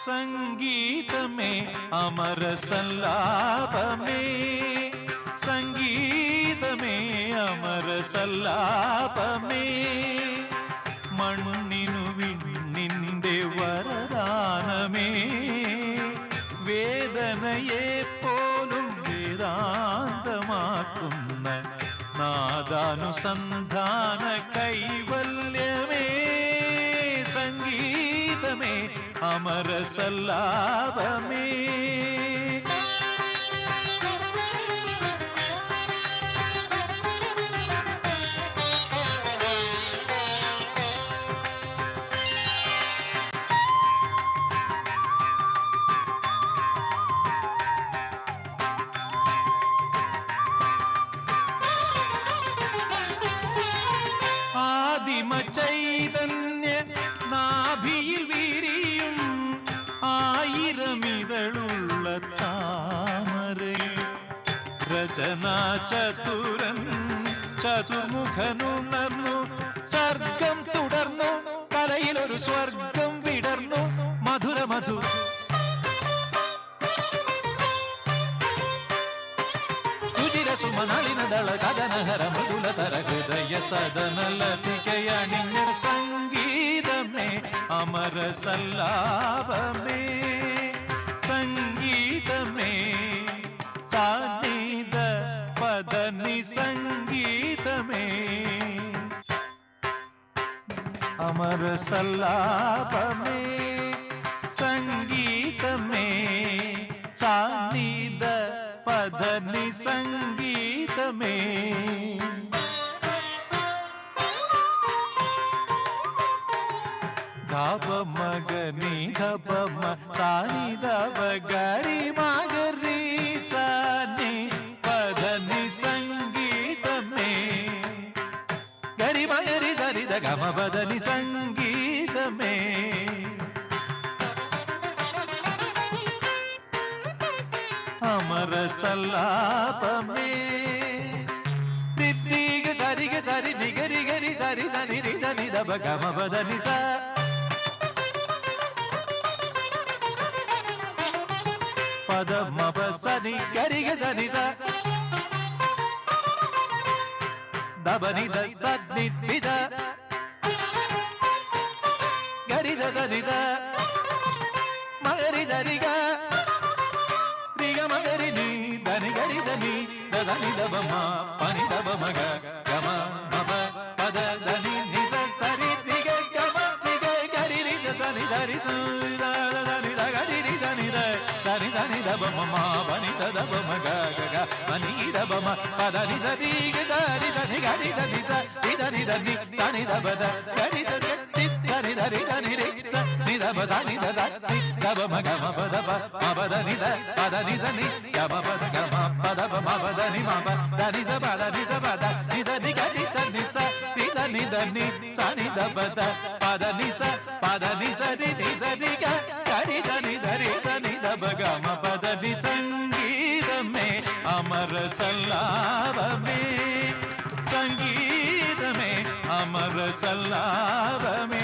സംഗീതമേ അമര സല്ലാപമേ, സംഗീതമേ അമര സല്ലാപമേ, മണ്ണിനു വിണ്ണിന്റെ വരദാനമേ, വേദനയെ പോലും വേദാന്തമാക്കുന്ന നാദാനുസന്ധാന കൈവല്യമേ, സംഗീതമേ അമര സല്ലാപമേ. ആദിമ ചൈതന്യ നാഭിയിൽ വീരിയും ആയിരമിതളുള്ള താമരയിൽ രചനാ ചതുരൻ ചതുർമുഖനുണർന്നു, സർഗം തുടർന്നു, കലയിലൊരു സ്വർഗം വിടർന്നു, മധുര മധു സുമനളിനദള കഥനഹര മൃദുലതര ഹൃദയ സദനലതികയണിഞ്ഞ സംഗീതമേ അമര സല്ലാപമേ, സംഗീതമേ സാനിധ പദനി സംഗീതമേ അമര സല്ലാപമേ, സംഗീതമേ സാനിധ പദനി സംഗീതമേ. ധപ മഗനി ധപ മ സാനി ധപ ഗരി മഗരി സാനി പദനി സംഗീതമേ, ഗരി മഗരി സരി ധ ഗമ പദനി സംഗീതമേ. അമര സല്ലാപമേ, ദിത്തിഗ സരിഗ സരി നിഗരി ഗരി സരി സനി രി ധനി ധ ഗമ പദനി സ, പദ മപ സനി ഗരി ഗ സനി സ, ധബനി ധ സനി നി ധ ഗരി ധ സനി ധ മഗരി ധരി ഗ മഗരി നി ധനി ഗരി ധനി ധനി ധബ മ പനി ധബ മഗ ഗമ മപ പദ ധനി നി സരി നി ഗ ഗമ നി ഗ ഗരി നി ധനി ധരി ധനി ധ ഗരി നി ധനി ധനി ധനി ധബ മ പനി ധബ മഗ ഗ പനി ധബ മ പദ നി സരി ഗ ധരി ധനി ഗരി ധനി സ നി ധനി ധനി ധനി ധബ ധ ഗരി ധനി ധനി ധരി ധനി രി സ നി ധബ സ നി ധ സ നി ധബ മഗ മ പദ പ മ പദ നി ധ പദ നി സ നി ഗമ പദ ഗമ പദ പ മ പദ നി മ പ ധനി സ പദ നി സ പദ നി ധനി ഗരി സ നി സ നി ധനി ധനി സ നി ധബ ധ പദ നി സ രി നി സ നി ഗ ഗരി ധനി ധരി ധനി ധബ ഗമ പദ നി സംഗീതമേ അമര സല്ലാപമേ, സംഗീതമേ അമര സല്ലാപമേ.